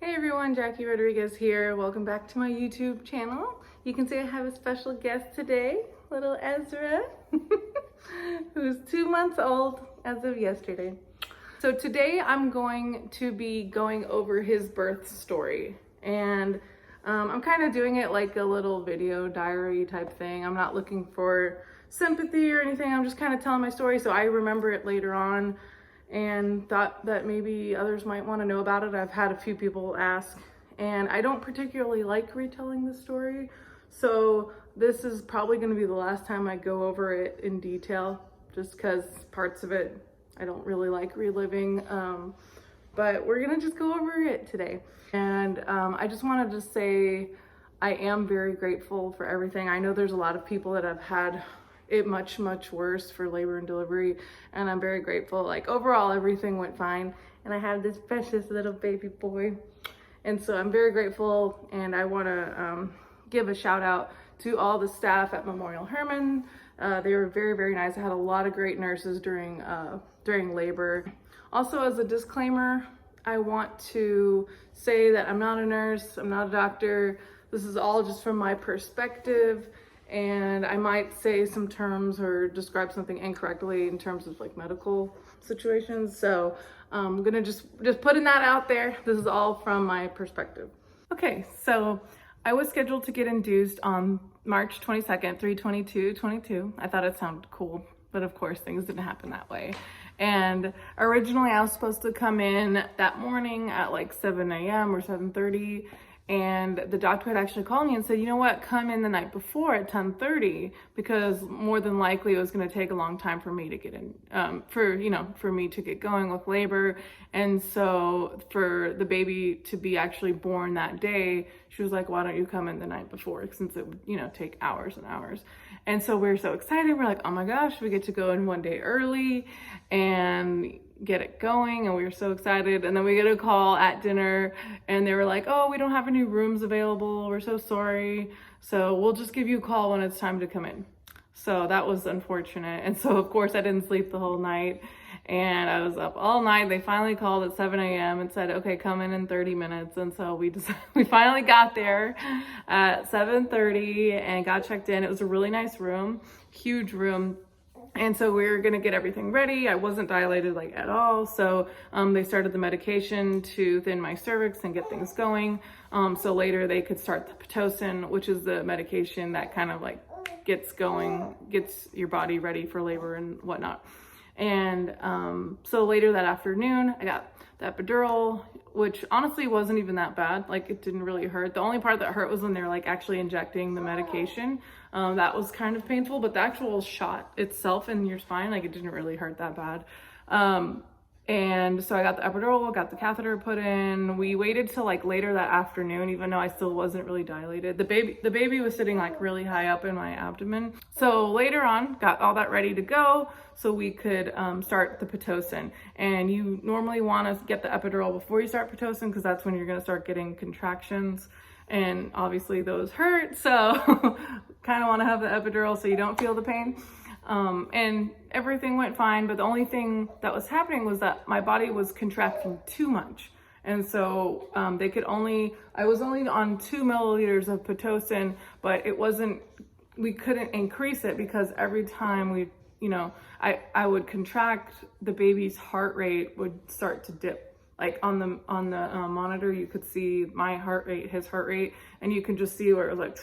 Hey everyone, Jackie Rodriguez here. Welcome back to my YouTube channel. You can see I have a special guest today, little Ezra, who's 2 months old as of yesterday. So today I'm going to be going over his birth story, and I'm kind of doing it like a little video diary type thing. I'm not looking for sympathy or anything. I'm just kind of telling my story so I remember it later on, and thought that maybe others might want to know about it. I've had a few people ask, and I don't particularly like retelling the story, so this is probably going to be the last time I go over it in detail, just because parts of it I don't really like reliving, but we're gonna just go over it today. And I just wanted to say I am very grateful for everything. I know there's a lot of people that have had it much worse for labor and delivery, and I'm very grateful. Like overall everything went fine, and I have this precious little baby boy, and so I'm very grateful. And I want to give a shout out to all the staff at Memorial Hermann. They were very nice. I had a lot of great nurses during labor. Also, as a disclaimer, I want to say that I'm not a nurse, I'm not a doctor. This is all just from my perspective, and I might say some terms or describe something incorrectly in terms of like medical situations. So I'm gonna just putting that out there. This is all from my perspective. Okay, so I was scheduled to get induced on March 22nd, 3/22/22. I thought it sounded cool, but of course things didn't happen that way. And originally I was supposed to come in that morning at like 7 a.m. or 7:30, and the doctor had actually called me and said, you know what, come in the night before at 10:30, because more than likely it was going to take a long time for me to get in, for me to get going with labor. And so for the baby to be actually born that day, she was like, why don't you come in the night before, since it would, take hours and hours. And so we were so excited. We're like, oh my gosh, we get to go in one day early and get it going. And we were so excited. And then we get a call at dinner, and they were like, oh, we don't have any rooms available. We're so sorry. So we'll just give you a call when it's time to come in. So that was unfortunate. And so of course I didn't sleep the whole night, and I was up all night. They finally called at 7 a.m. and said, okay, come in 30 minutes. And so we finally got there at 7:30 and got checked in. It was a really nice room, huge room. And so we were gonna get everything ready. I wasn't dilated like at all. So they started the medication to thin my cervix and get things going. So later they could start the Pitocin, which is the medication that kind of like gets your body ready for labor and whatnot. And so later that afternoon, I got the epidural, which honestly wasn't even that bad. Like it didn't really hurt. The only part that hurt was when they're like actually injecting the medication. That was kind of painful, but the actual shot itself in your spine, like it didn't really hurt that bad. And so I got the epidural, got the catheter put in. We waited till like later that afternoon, even though I still wasn't really dilated. The baby was sitting like really high up in my abdomen. So later on, got all that ready to go so we could start the Pitocin. And you normally want to get the epidural before you start Pitocin, because that's when you're going to start getting contractions. And obviously those hurt, so kind of want to have the epidural so you don't feel the pain. And everything went fine, but the only thing that was happening was that my body was contracting too much. And so I was only on 2 milliliters of Pitocin, but we couldn't increase it, because every time I would contract, the baby's heart rate would start to dip. Like on the monitor, you could see my heart rate, his heart rate, and you can just see where it was like,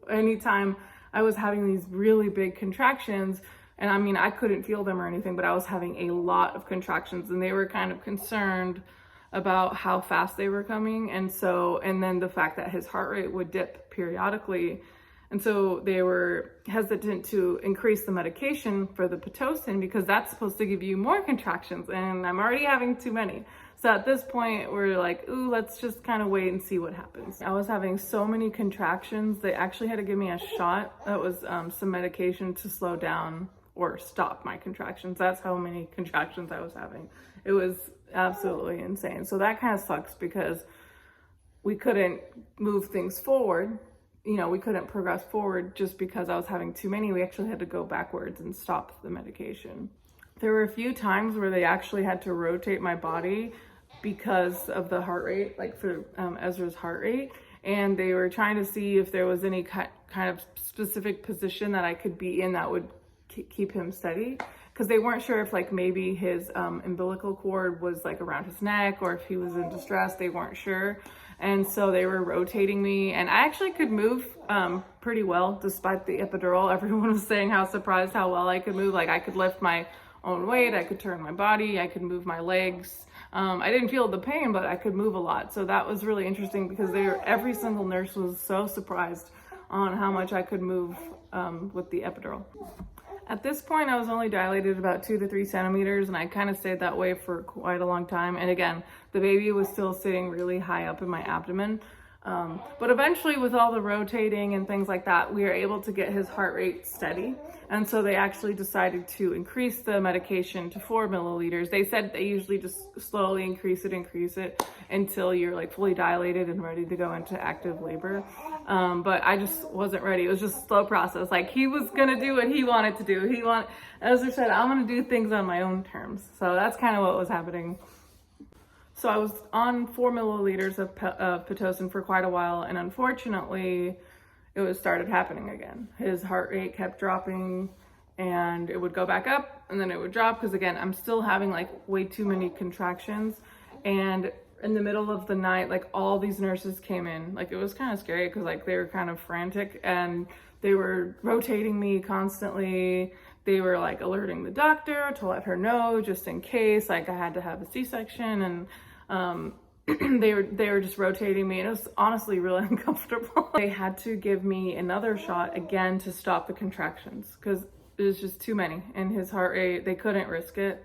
anytime I was having these really big contractions, and I mean, I couldn't feel them or anything, but I was having a lot of contractions, and they were kind of concerned about how fast they were coming. And then the fact that his heart rate would dip periodically. And so they were hesitant to increase the medication for the Pitocin, because that's supposed to give you more contractions, and I'm already having too many. So at this point, we're like, ooh, let's just kind of wait and see what happens. I was having so many contractions, they actually had to give me a shot that was some medication to slow down or stop my contractions. That's how many contractions I was having. It was absolutely insane. So that kind of sucks, because we couldn't move things forward. We couldn't progress forward just because I was having too many. We actually had to go backwards and stop the medication. There were a few times where they actually had to rotate my body because of the heart rate, like for Ezra's heart rate. And they were trying to see if there was any kind of specific position that I could be in that would keep him steady. Because they weren't sure if like maybe his umbilical cord was like around his neck or if he was in distress. They weren't sure. And so they were rotating me, and I actually could move pretty well despite the epidural. Everyone was saying how surprised how well I could move. Like I could lift my own weight, I could turn my body, I could move my legs. I didn't feel the pain, but I could move a lot. So that was really interesting because every single nurse was so surprised on how much I could move with the epidural. At this point, I was only dilated about 2 to 3 centimeters, and I kind of stayed that way for quite a long time. And again, the baby was still sitting really high up in my abdomen. But eventually, with all the rotating and things like that, we were able to get his heart rate steady. And so they actually decided to increase the medication to 4 milliliters. They said they usually just slowly increase it until you're like fully dilated and ready to go into active labor. But I just wasn't ready. It was just a slow process. Like he was gonna do what he wanted to do. Ezra said, I'm gonna do things on my own terms. So that's kind of what was happening. So I was on 4 milliliters of Pitocin for quite a while, and unfortunately, it started happening again. His heart rate kept dropping, and it would go back up, and then it would drop, because again, I'm still having like way too many contractions. And in the middle of the night, like all these nurses came in. Like it was kind of scary because like they were kind of frantic, and they were rotating me constantly. They were like alerting the doctor to let her know just in case like I had to have a C-section, and they were just rotating me, and it was honestly really uncomfortable. They had to give me another shot again to stop the contractions because it was just too many, and his heart rate, they couldn't risk it.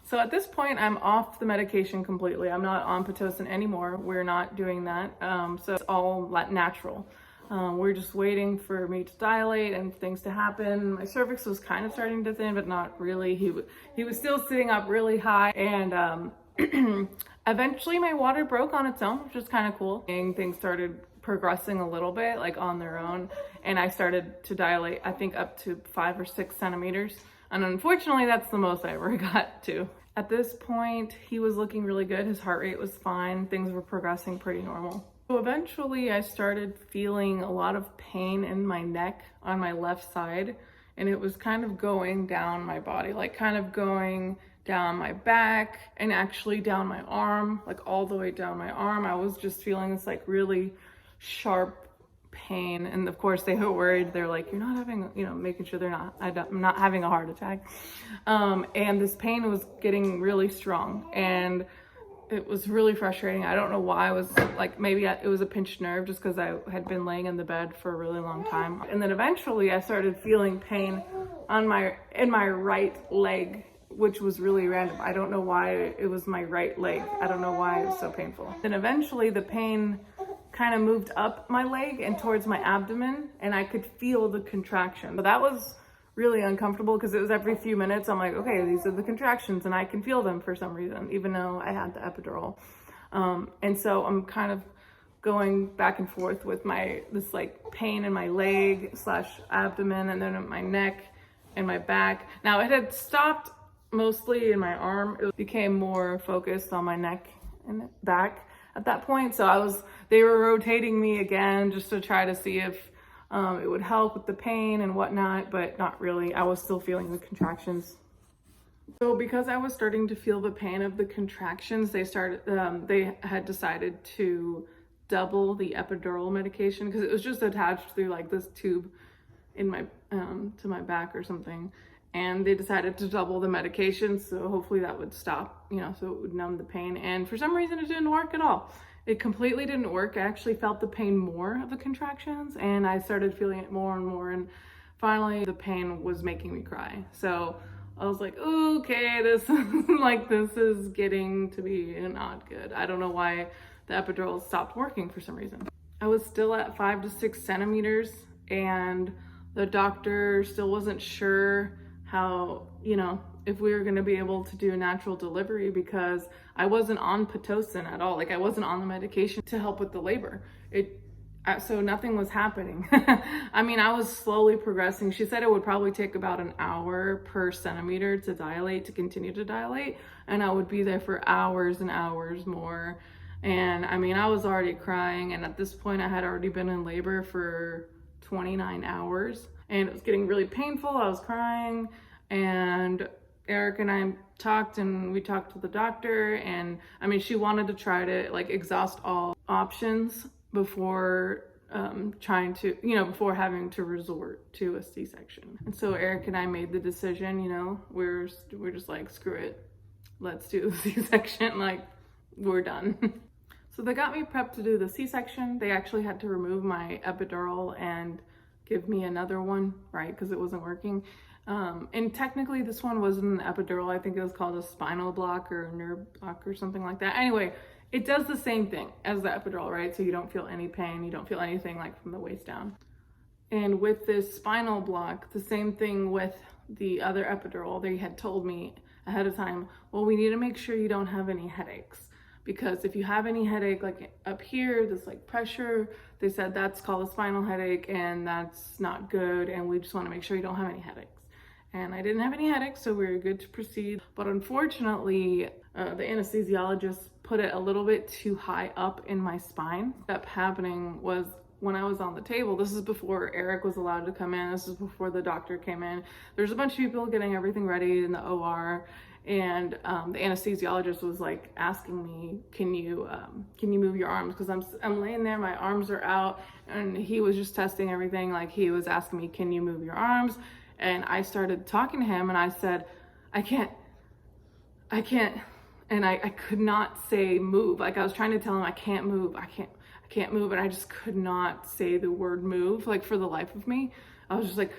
So at this point, I'm off the medication completely. I'm not on Pitocin anymore. We're not doing that. So it's all natural. We're just waiting for me to dilate and things to happen. My cervix was kind of starting to thin, but not really. He was still sitting up really high, and eventually my water broke on its own, which was kind of cool. And things started progressing a little bit, like on their own, and I started to dilate, I think up to 5 or 6 centimeters. And unfortunately, that's the most I ever got to. At this point, he was looking really good. His heart rate was fine. Things were progressing pretty normal. So eventually, I started feeling a lot of pain in my neck on my left side, and it was kind of going down my body, like kind of going down my back and actually down my arm, like all the way down my arm. I was just feeling this like really sharp pain, and of course they were worried. They're like, you're not having, making sure I'm not having a heart attack. And this pain was getting really strong, and it was really frustrating. I don't know why. I was like, maybe it was a pinched nerve just because I had been laying in the bed for a really long time. And then eventually I started feeling pain in my right leg, which was really random. I don't know why it was my right leg. I don't know why it was so painful. Then eventually the pain kind of moved up my leg and towards my abdomen, and I could feel the contraction. But that was really uncomfortable because it was every few minutes. I'm like, okay, these are the contractions, and I can feel them for some reason, even though I had the epidural. And so I'm kind of going back and forth with this like pain in my leg / abdomen, and then in my neck and my back. Now it had stopped mostly in my arm. It became more focused on my neck and back at that point. So they were rotating me again just to try to see if it would help with the pain and whatnot, but not really. I was still feeling the contractions. So because I was starting to feel the pain of the contractions, they had decided to double the epidural medication because it was just attached through like this tube in my to my back or something. And they decided to double the medication, so hopefully that would stop, so it would numb the pain. And for some reason, it didn't work at all. It completely didn't work. I actually felt the pain more of the contractions, and I started feeling it more and more. And finally, the pain was making me cry. So I was like, okay, this is getting to be not good. I don't know why the epidural stopped working for some reason. I was still at 5 to 6 centimeters, and the doctor still wasn't sure how, if we were going to be able to do a natural delivery because I wasn't on Pitocin at all. Like I wasn't on the medication to help with the labor. So nothing was happening. I mean, I was slowly progressing. She said it would probably take about an hour per centimeter to dilate, to continue to dilate. And I would be there for hours and hours more. And I mean, I was already crying. And at this point, I had already been in labor for 29 hours. And it was getting really painful. I was crying. And Eric and I talked, and we talked to the doctor. And I mean, she wanted to try to like exhaust all options before before having to resort to a C-section. And so Eric and I made the decision, we're just like, screw it, let's do the C-section, like, we're done. So they got me prepped to do the C-section. They actually had to remove my epidural and give me another one, right, because it wasn't working. And technically this one wasn't an epidural. I think it was called a spinal block or a nerve block or something like that. Anyway, it does the same thing as the epidural, right? So you don't feel any pain, you don't feel anything like from the waist down. And with this spinal block, the same thing with the other epidural, they had told me ahead of time, well, we need to make sure you don't have any headaches. Because if you have any headache, like up here, this like pressure, they said that's called a spinal headache and that's not good. And we just want to make sure you don't have any headaches. And I didn't have any headaches, so we were good to proceed. But unfortunately, the anesthesiologist put it a little bit too high up in my spine. What ended up happening was when I was on the table, this is before Eric was allowed to come in, this is before the doctor came in. There's a bunch of people getting everything ready in the OR, and the anesthesiologist was like asking me, can you move your arms? Because I'm laying there, my arms are out, and he was just testing everything. Like, he was asking me, can you move your arms? And I started talking to him and I said, I can't. And I could not say move. Like, I was trying to tell him I can't move. I can't move. And I just could not say the word move, like, for the life of me. I was just like,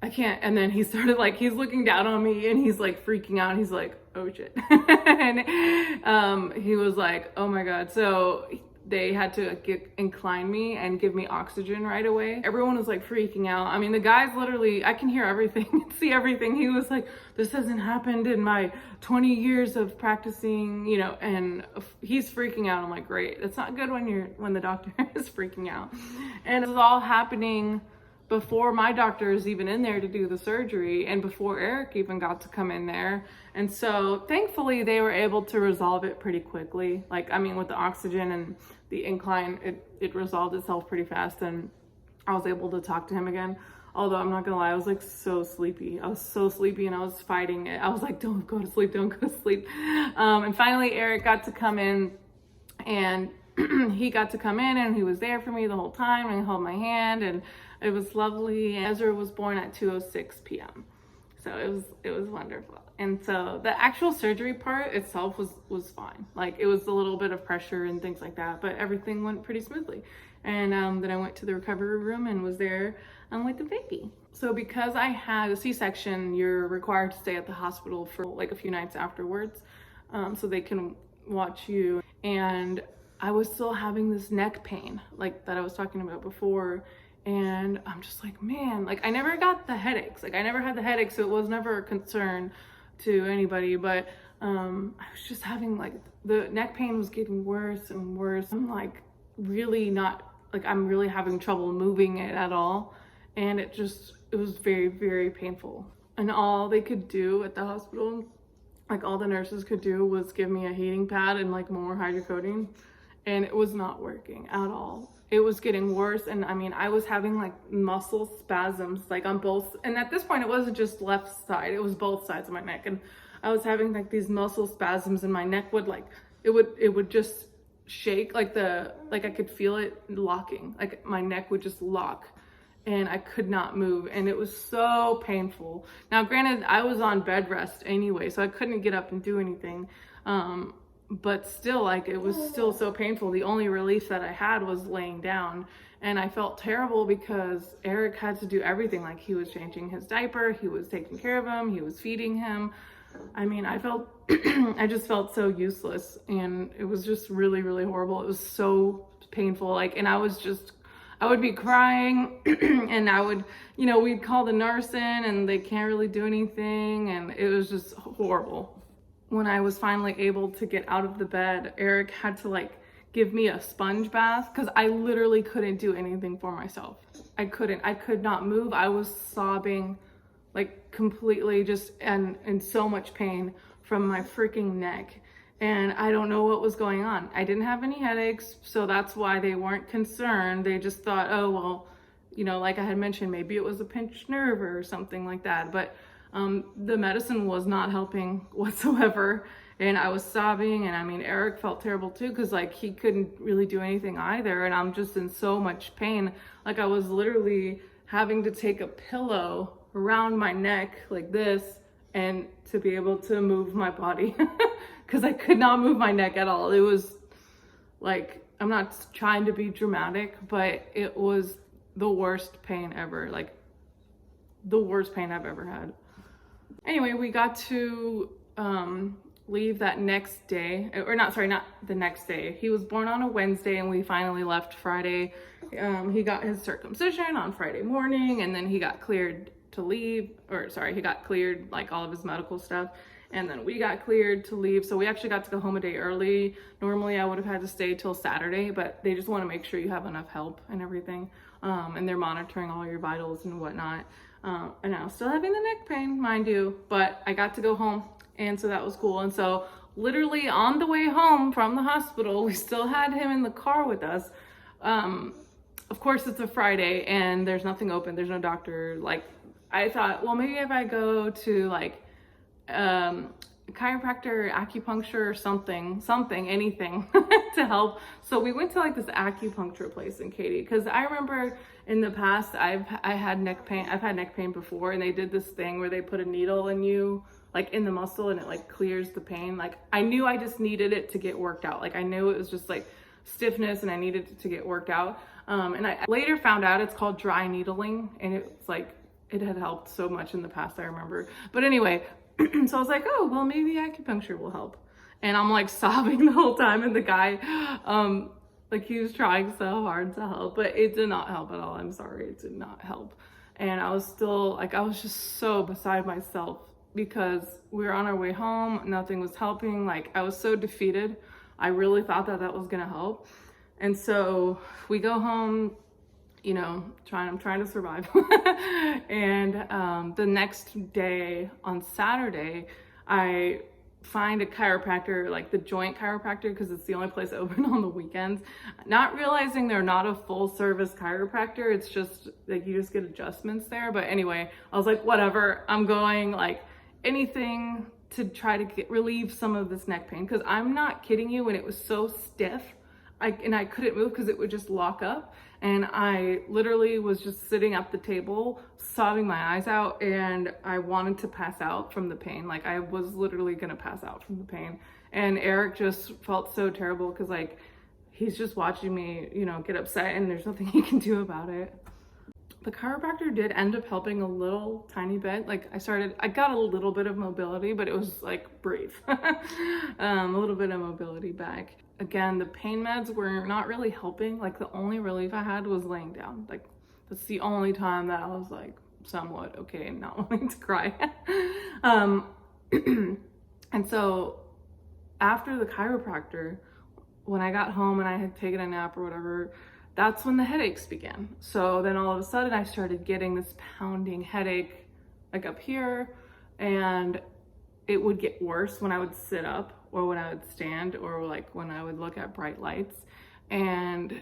I can't. And then he started like, he's looking down on me and he's like freaking out. He's like, oh shit. And he was like, oh my God. So they had to incline me and give me oxygen right away. Everyone was like freaking out. I mean, the guys literally, I can hear everything, see everything. He was like, this hasn't happened in my 20 years of practicing, and he's freaking out. I'm like, great. It's not good when the doctor is freaking out. And it was all happening before my doctor is even in there to do the surgery and before Eric even got to come in there. And so thankfully they were able to resolve it pretty quickly. Like, I mean, with the oxygen and the incline, it resolved itself pretty fast, and I was able to talk to him again. Although I'm not gonna lie, I was like so sleepy. I was so sleepy and I was fighting it. I was like, don't go to sleep, don't go to sleep. And finally Eric got to come in, and he got to come in and he was there for me the whole time and held my hand, and it was lovely. Ezra was born at 2:06 p.m. So it was wonderful. And so the actual surgery part itself was fine. Like, it was a little bit of pressure and things like that, but everything went pretty smoothly. And then I went to the recovery room and was there with the baby. So because I had a C-section, you're required to stay at the hospital for like a few nights afterwards, so they can watch you. And I was still having this neck pain, like that I was talking about before. And I'm just like, man, like, I never got the headaches. Like, I never had the headaches, so it was never a concern to anybody. But I was just having, like, the neck pain was getting worse and worse. I'm like, really not, like, I'm really having trouble moving it at all. And it was very, very painful. And all they could do at the hospital, like, all the nurses could do was give me a heating pad and like more hydrocodone. And it was not working at all. It was getting worse. And I mean, I was having like muscle spasms, like on both. And at this point, it wasn't just left side, it was both sides of my neck. And I was having like these muscle spasms, and my neck would like, it would just shake, like I could feel it locking. Like, my neck would just lock and I could not move. And it was so painful. Now, granted, I was on bed rest anyway, so I couldn't get up and do anything. But still, like, it was still so painful. The only relief that I had was laying down. And I felt terrible because Eric had to do everything. Like, he was changing his diaper, he was taking care of him, he was feeding him. I mean, I just felt so useless, and it was just really, really horrible. It was so painful. Like, and I would be crying and I would, we'd call the nurse in and they can't really do anything. And it was just horrible. When I was finally able to get out of the bed, Eric had to like give me a sponge bath because I literally couldn't do anything for myself. I could not move. I was sobbing like completely just and in so much pain from my freaking neck. And I don't know what was going on. I didn't have any headaches, so that's why they weren't concerned. They just thought, oh, well, you know, like I had mentioned, maybe it was a pinched nerve or something like that. But the medicine was not helping whatsoever. And I was sobbing, and I mean, Eric felt terrible too, because like he couldn't really do anything either. And I'm just in so much pain. Like I was literally having to take a pillow around my neck like this and to be able to move my body because I could not move my neck at all. It was like, I'm not trying to be dramatic, but it was the worst pain ever. Like the worst pain I've ever had. Anyway, we got to leave that next day, or not the next day. He was born on a Wednesday and we finally left Friday. He got his circumcision on Friday morning, and then he got cleared to leave, he got cleared, like all of his medical stuff, and then we got cleared to leave. So we actually got to go home a day early. Normally I would have had to stay till Saturday, but they just want to make sure you have enough help and everything. And they're monitoring all your vitals and whatnot. And I was still having the neck pain, mind you, but I got to go home, and so that was cool. And so literally on the way home from the hospital, we still had him in the car with us. Of course it's a Friday and there's nothing open, there's no doctor. Like I thought, well, maybe if I go to like chiropractor, acupuncture, or something, anything to help. So we went to like this acupuncture place in Katy, because I remember in the past I've had neck pain before, and they did this thing where they put a needle in you, like in the muscle, and it like clears the pain. Like I knew I just needed it to get worked out. Like I knew it was just like stiffness and I needed it to get worked out. And I later found out it's called dry needling, and it's like, it had helped so much in the past, I remember. But anyway, so I was like, oh, well, maybe acupuncture will help. And I'm like sobbing the whole time, and the guy, like he was trying so hard to help, but it did not help at all. I'm sorry, it did not help. And I was still like, I was just so beside myself because we were on our way home, nothing was helping. Like I was so defeated. I really thought that that was gonna help. And so we go home, you know, I'm trying to survive. And the next day on Saturday, I find a chiropractor, like the joint chiropractor, because it's the only place open on the weekends, not realizing they're not a full service chiropractor. It's just like you just get adjustments there. But anyway, I was like, whatever, I'm going, like anything to try to relieve some of this neck pain, because I'm not kidding you, when it was so stiff, I couldn't move because it would just lock up. And I literally was just sitting at the table, sobbing my eyes out, and I wanted to pass out from the pain. Like I was literally gonna pass out from the pain. And Eric just felt so terrible because like he's just watching me, you know, get upset, and there's nothing he can do about it. The chiropractor did end up helping a little tiny bit. Like I got a little bit of mobility, but it was like brief. A little bit of mobility back. Again, the pain meds were not really helping. Like the only relief I had was laying down. Like that's the only time that I was like somewhat okay and not wanting to cry. And so after the chiropractor, when I got home and I had taken a nap or whatever, that's when the headaches began. So then all of a sudden I started getting this pounding headache like up here, and it would get worse when I would sit up or when I would stand, or like when I would look at bright lights. And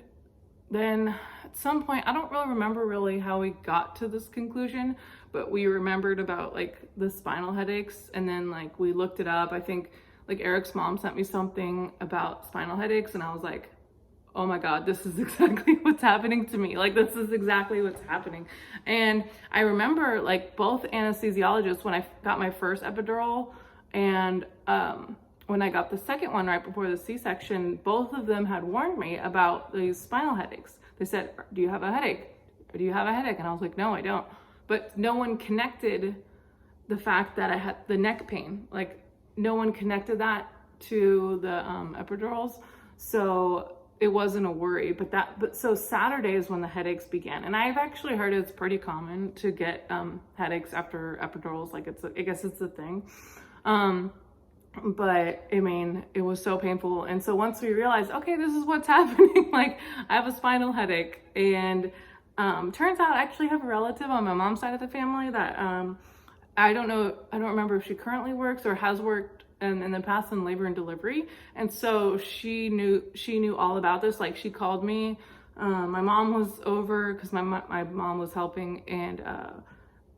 then at some point, I don't really remember how we got to this conclusion, but we remembered about like the spinal headaches, and then like we looked it up. I think like Eric's mom sent me something about spinal headaches, and I was like, oh my God, this is exactly what's happening to me. Like this is exactly what's happening. And I remember like both anesthesiologists, when I got my first epidural and when I got the second one right before the C-section, both of them had warned me about these spinal headaches. They said, do you have a headache? Or do you have a headache? And I was like, no, I don't. But no one connected the fact that I had the neck pain. Like no one connected that to the epidurals. So it wasn't a worry, but so Saturday is when the headaches began. And I've actually heard it's pretty common to get headaches after epidurals. Like I guess it's a thing. but I mean, it was so painful. And so once we realized, okay, this is what's happening, like I have a spinal headache. And turns out I actually have a relative on my mom's side of the family that I don't remember if she currently works or has worked in the past in labor and delivery. And so she knew all about this. Like she called me. My mom was over because my mom was helping, and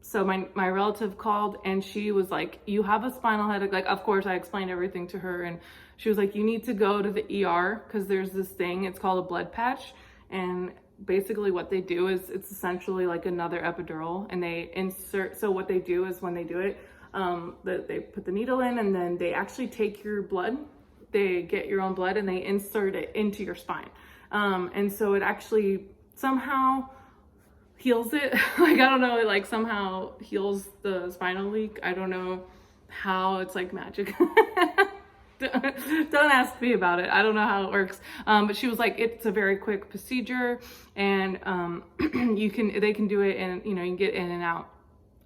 so my relative called and she was like, you have a spinal headache. Like, of course I explained everything to her, and she was like, you need to go to the ER because there's this thing, it's called a blood patch. And basically what they do is it's essentially like another epidural, and they insert, so what they do is when they do it, they put the needle in and then they actually take your blood, they get your own blood and they insert it into your spine. And so it actually somehow heals it. Like, I don't know, it like somehow heals the spinal leak. I don't know how, it's like magic. Don't ask me about it. I don't know how it works. But she was like, it's a very quick procedure, and they can do it, and you can get in and out.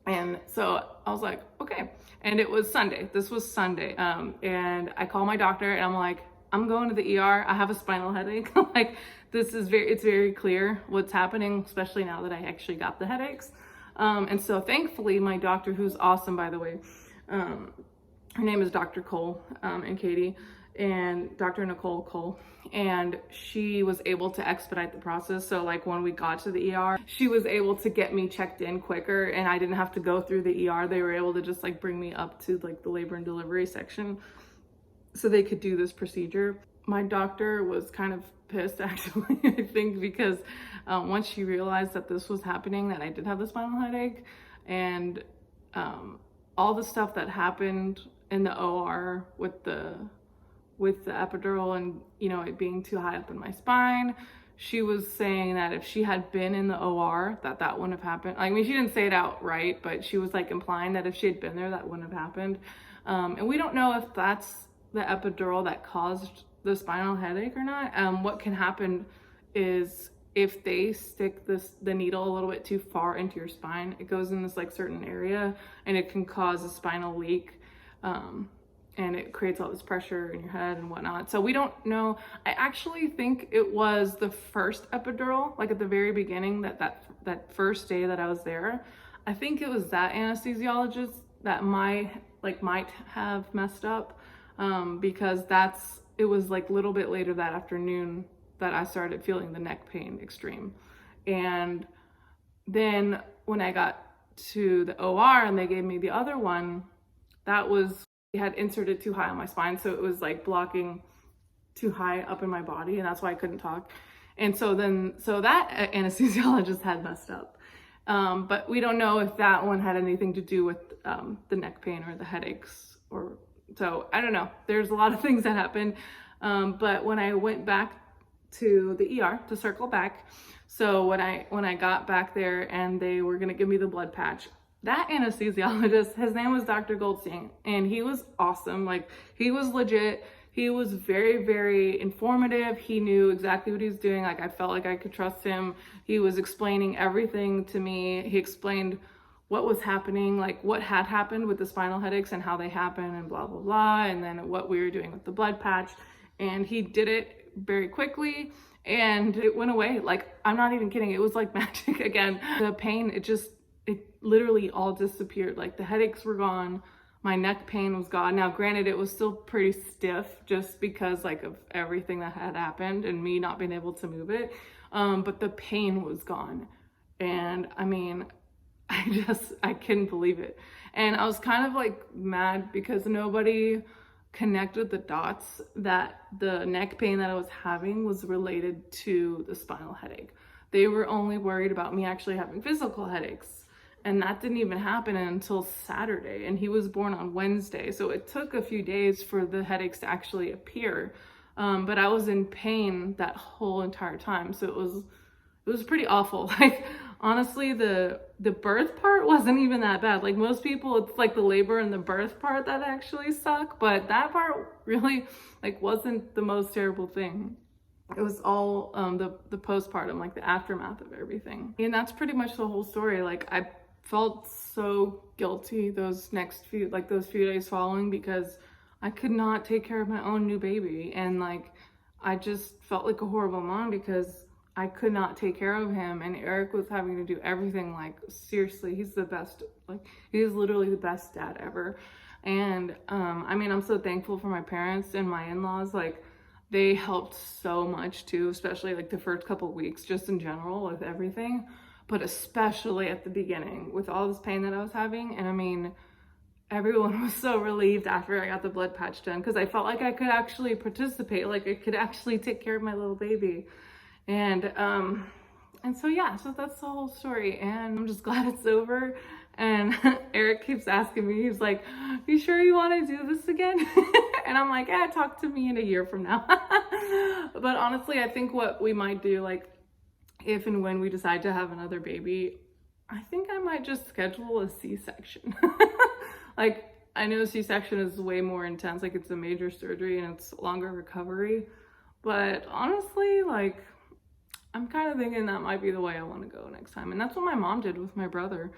And so I was like, okay. And it was Sunday. This was Sunday. And I call my doctor and I'm like, I'm going to the ER. I have a spinal headache. Like, it's very clear what's happening, especially now that I actually got the headaches. And so thankfully my doctor, who's awesome, by the way, her name is Dr. Cole, and Katie, and Dr. Nicole Cole, and she was able to expedite the process. So like when we got to the ER, she was able to get me checked in quicker, and I didn't have to go through the ER. They were able to just like bring me up to like the labor and delivery section so they could do this procedure. My doctor was kind of pissed actually, I think, because once she realized that this was happening, that I did have the spinal headache, and all the stuff that happened in the OR with the epidural and it being too high up in my spine, she was saying that if she had been in the OR, that wouldn't have happened. I mean, she didn't say it outright, but she was like implying that if she had been there, that wouldn't have happened. And we don't know if that's the epidural that caused the spinal headache or not. What can happen is if they stick the needle a little bit too far into your spine, it goes in this like certain area and it can cause a spinal leak. And it creates all this pressure in your head and whatnot. So we don't know. I actually think it was the first epidural, like at the very beginning, that first day that I was there. I think it was that anesthesiologist that might have messed up, because it was like a little bit later that afternoon that I started feeling the neck pain extreme. And then when I got to the OR and they gave me the other one, they had inserted too high on my spine, so it was like blocking too high up in my body, and that's why I couldn't talk. And so that anesthesiologist had messed up. But we don't know if that one had anything to do with the neck pain or the headaches, so I don't know. There's a lot of things that happened. But when I went back to the ER, to circle back, so when I got back there and they were gonna give me the blood patch, that anesthesiologist, his name was Dr. Goldstein, and he was awesome. Like, he was legit. He was very, very informative. He knew exactly what he was doing. Like, I felt like I could trust him. He was explaining everything to me. He explained what was happening, like what had happened with the spinal headaches and how they happen and blah, blah, blah. And then what we were doing with the blood patch. And he did it very quickly and it went away. Like, I'm not even kidding. It was like magic again. The pain, it literally all disappeared. Like, the headaches were gone. My neck pain was gone. Now, granted, it was still pretty stiff just because like of everything that had happened and me not being able to move it. But the pain was gone. And I mean, I couldn't believe it. And I was kind of like mad because nobody connected the dots that the neck pain that I was having was related to the spinal headache. They were only worried about me actually having physical headaches. And that didn't even happen until Saturday, and he was born on Wednesday. So it took a few days for the headaches to actually appear. But I was in pain that whole entire time. So it was pretty awful. Like, honestly, the birth part wasn't even that bad. Like, most people, it's like the labor and the birth part that actually suck. But that part really like wasn't the most terrible thing. It was all the postpartum, like the aftermath of everything. And that's pretty much the whole story. Like, I felt so guilty those few days following because I could not take care of my own new baby. And like, I just felt like a horrible mom because I could not take care of him, and Eric was having to do everything. Like, seriously, he's the best. Like, he's literally the best dad ever. And I mean, I'm so thankful for my parents and my in-laws. Like, they helped so much too, especially like the first couple of weeks, just in general with everything, but especially at the beginning with all this pain that I was having. And I mean, everyone was so relieved after I got the blood patch done, because I felt like I could actually participate, like I could actually take care of my little baby. And so yeah, so that's the whole story, and I'm just glad it's over. And Eric keeps asking me, he's like, you sure you want to do this again? And I'm like, yeah, talk to me in a year from now. But honestly, I think what we might do, like if and when we decide to have another baby, I think I might just schedule a C-section. Like, I know C-section is way more intense, like it's a major surgery and it's longer recovery, but honestly, like, I'm kind of thinking that might be the way I want to go next time. And that's what my mom did with my brother.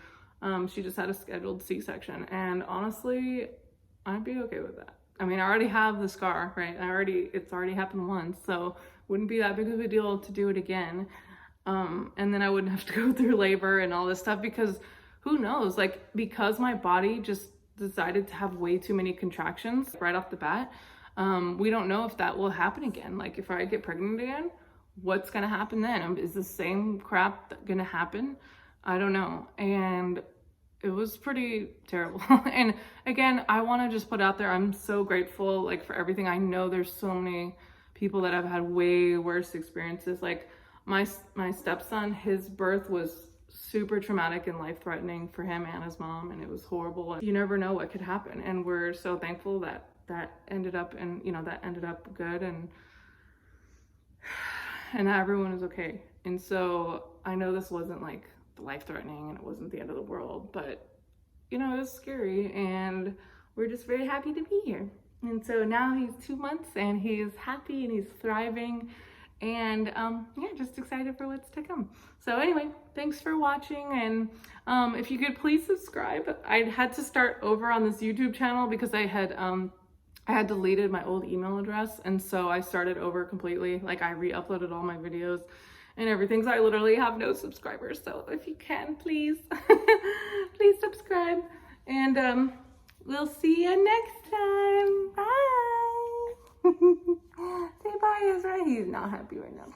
She just had a scheduled C-section, and honestly, I'd be okay with that. I mean, I already have the scar, right? It's already happened once, so wouldn't be that big of a deal to do it again. And then I wouldn't have to go through labor and all this stuff, because who knows, like, because my body just decided to have way too many contractions right off the bat, we don't know if that will happen again. Like, if I get pregnant again, what's gonna happen then? Is the same crap gonna happen? I don't know. And it was pretty terrible. And again, I want to just put out there, I'm so grateful, like, for everything. I know there's so many people that have had way worse experiences. Like my stepson, his birth was super traumatic and life-threatening for him and his mom, and it was horrible. You never know what could happen, and we're so thankful that that ended up, and that ended up good, and everyone is okay. And so I know this wasn't like life-threatening and it wasn't the end of the world, but it was scary, and we're just very happy to be here. And so now he's 2 months and he's happy and he's thriving, and yeah, just excited for what's to come. So anyway, thanks for watching, and if you could please subscribe. I had to start over on this YouTube channel because I had deleted my old email address, and so I started over completely. Like, I re-uploaded all my videos and everything, so I literally have no subscribers. So if you can, please please subscribe, and we'll see you next time. Bye. Say bye, Ezra. He's not happy right now.